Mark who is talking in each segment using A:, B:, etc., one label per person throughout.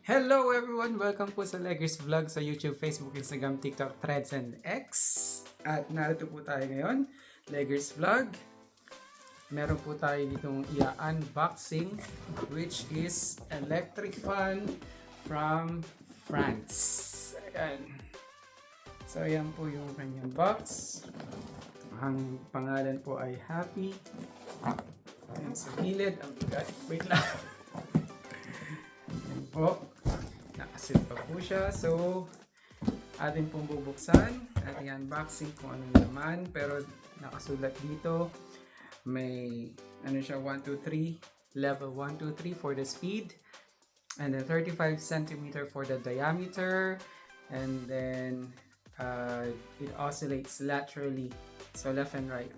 A: Hello everyone! Welcome po sa Leggers Vlog sa YouTube, Facebook, Instagram, TikTok, Threads, and X. At narito po tayo ngayon, Leggers Vlog. Meron po tayo ditong i-unboxing, which is electric fan from France. Ayan. So ayan po yung kanyang box. Ang pangalan po ay Happy. Ayan sa gilid. Wait lang. Ayan po. Nakasil pa po siya. So, atin pong bubuksan at i-unboxing kung anong laman. Pero nakasulat dito, may ano siya, 1, 2, 3, level 1, 2, 3 for the speed. And then 35 centimeter for the diameter. And then it oscillates laterally. So left and right.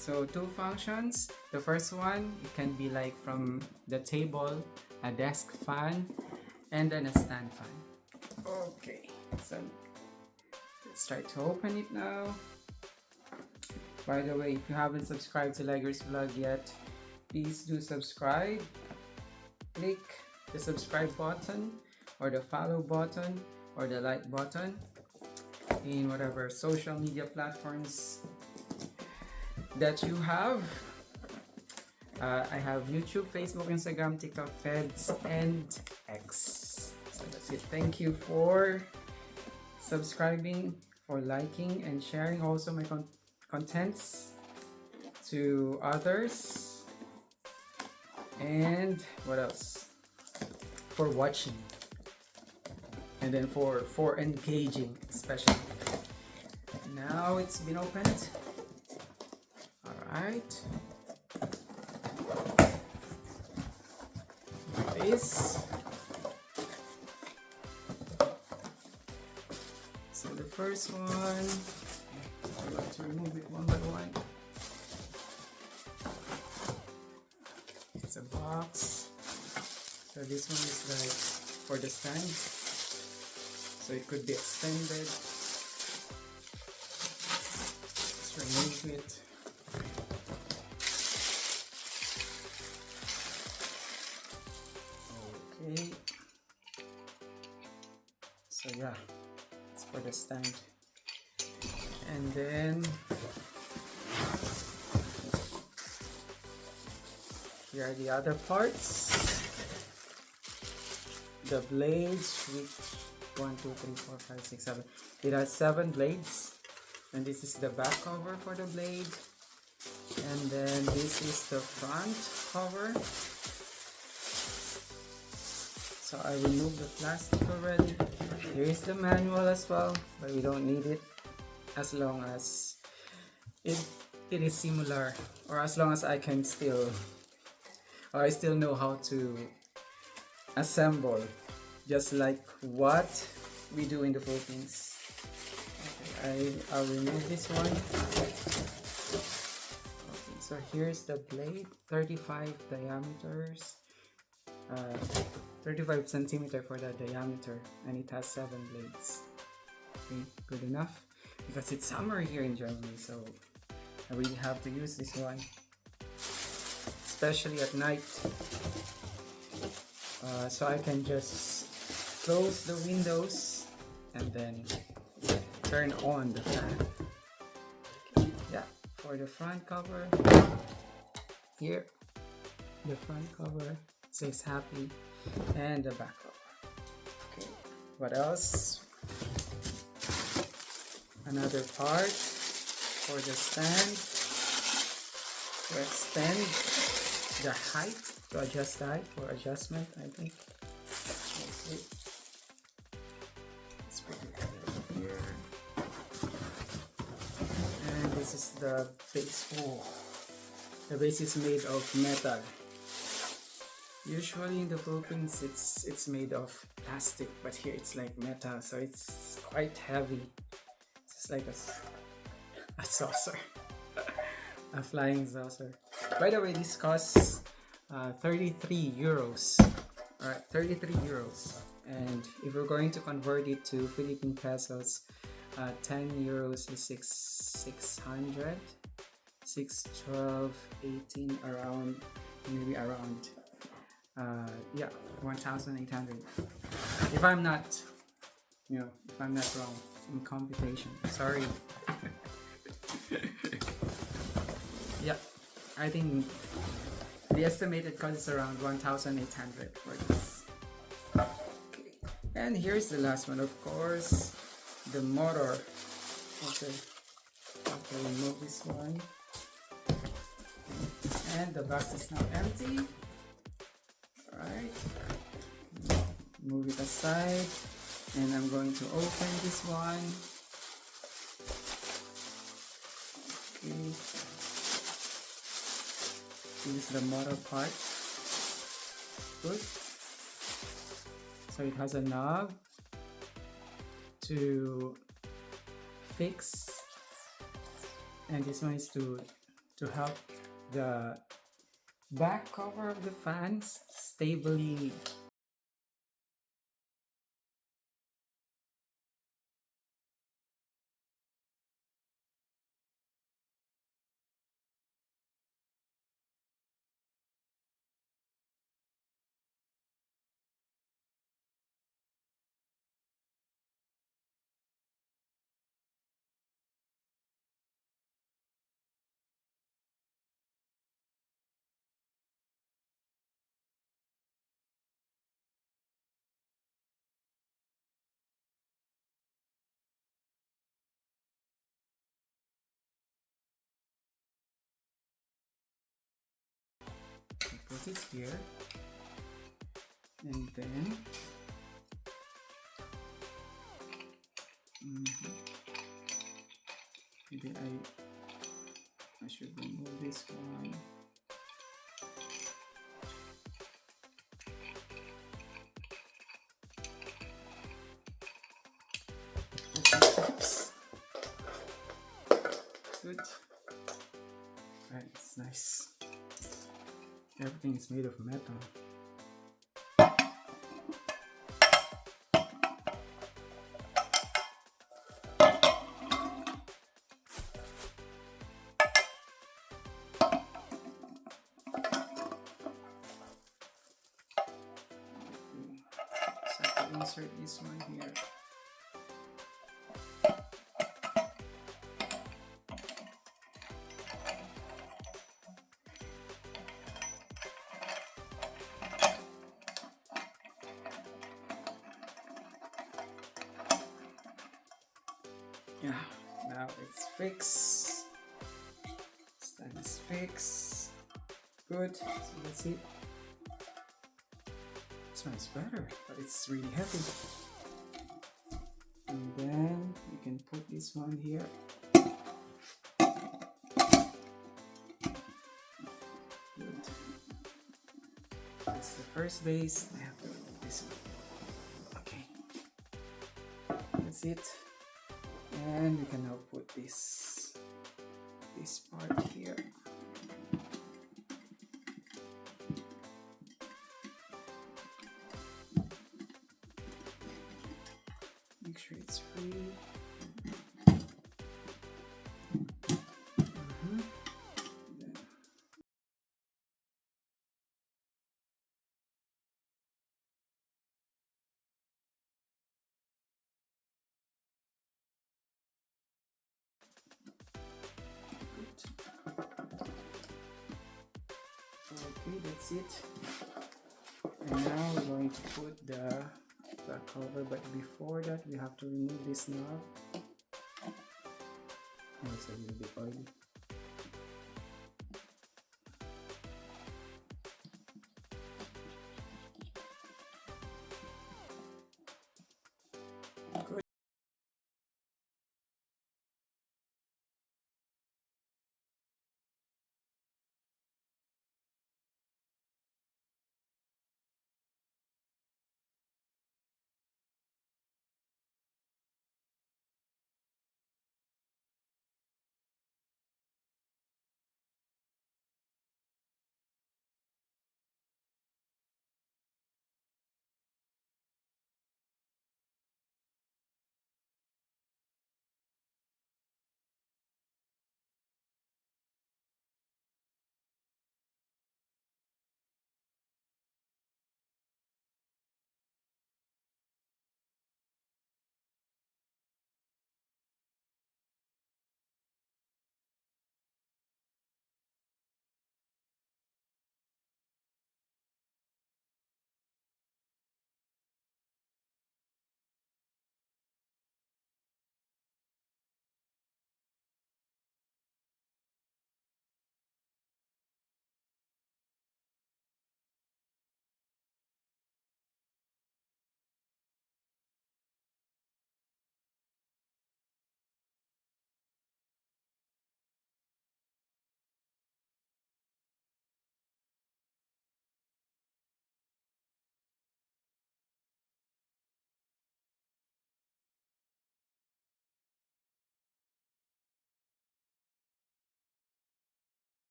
A: So two functions. The first one, it can be like from the table, a desk fan, and then a stand fan. Okay, so let's try to open it now. By the way, if you haven't subscribed to Leggers Vlog yet, please do subscribe. Click the subscribe button or the follow button or the like button in whatever social media platforms that you have. I have YouTube, Facebook, Instagram, TikTok, Threads, and X. So that's it. Thank you for subscribing, for liking, and sharing also my contents to others. And what else? For watching. And then for engaging, especially. Now it's been opened. Alright. This. So the first one, I'd like to remove it one by one. It's a box. So this one is like for the stand. So it could be extended. Let's remove it. Okay. So yeah, it's for the stand. And then here are the other parts. The blades, which 1, 2, 3, 4, 5, 6, 7. It has 7 blades. And this is the back cover for the blade. And then this is the front cover. So I removed the plastic already. Here is the manual as well, but we don't need it as long as it is similar, or as long as I can still, or I still know how to assemble, just like what we do in the Philippines. Okay, I'll remove this one. Okay, so here's the blade, 35 diameters. 35 centimeter for the diameter, and it has 7 blades. Okay, good enough, because it's summer here in Germany, so I really have to use this one, especially at night. So I can just close the windows and then turn on the fan. Okay, yeah, for the front cover, here, the front cover says Happy, and the back cover. Okay, what else? Another part for the stand to extend the height, to adjust the height, for adjustment, I think. Okay. Let's put it here. And this is the base. Oh, the base is made of metal. Usually in the Philippines it's made of plastic, but here it's like metal, so it's quite heavy. It's like a saucer. A flying saucer. By the way, this costs 33 euros. Alright, 33 euros. And if we're going to convert it to Philippine pesos, 10 euros is 600, 612, 18, around, maybe around Yeah, 1,800. If I'm not, if I'm not wrong in computation. Sorry. Yeah, I think the estimated cost is around 1,800 for this. Okay. And here's the last one, of course, the motor. Okay, remove this one. And the box is now empty. Alright, move it aside, and I'm going to open this one. Okay, this is the motor part. Good. So it has a knob to fix, and this one is to help the back cover of the fans stably put it here, and then maybe I should remove this one. Oops. Good. Right, it's nice. Everything is made of metal. So I have to insert this one here. Yeah, now it's fixed. Stand is fixed. Good. So that's it. This one is better, but it's really heavy. And then you can put this one here. Good. That's the first base. I have to remove this one. Okay. That's it. And we can now put this part here. Make sure it's free. Okay, that's it. And now we're going to put the cover, but before that we have to remove this knob. Oh, it's a little bit oily.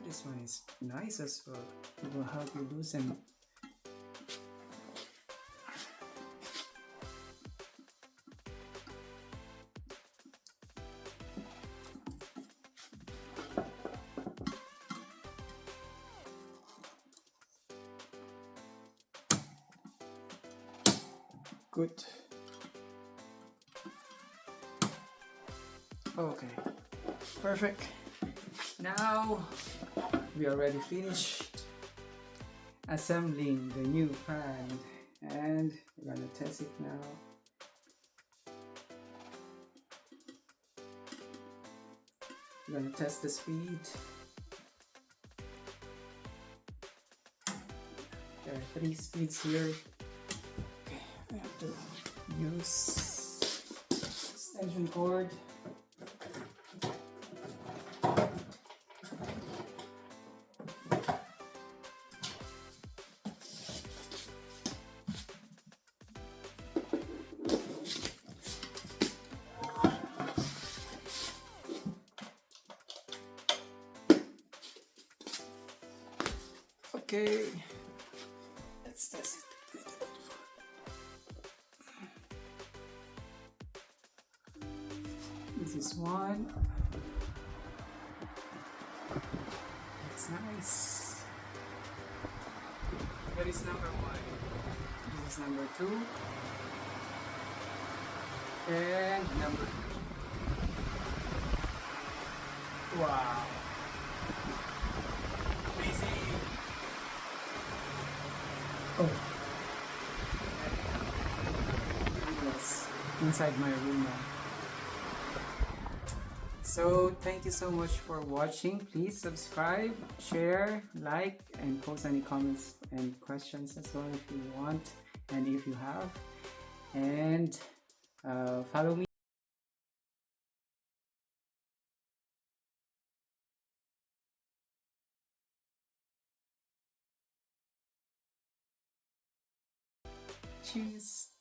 A: This one is nice as well. It will help you loosen. Good. Okay, perfect. Now we already finished assembling the new fan, and we're gonna test it now. We're gonna test the speed. There are 3 speeds here. Okay, we have to use extension cord. Okay, let's test it. This is one. It's nice. That is number 1. This is number 2. And number 3. Wow. Amazing. Oh. Yes. Inside my room now. So thank you so much for watching. Please subscribe, share, like, and post any comments and questions as well if you want and if you have. And follow me. Cheers.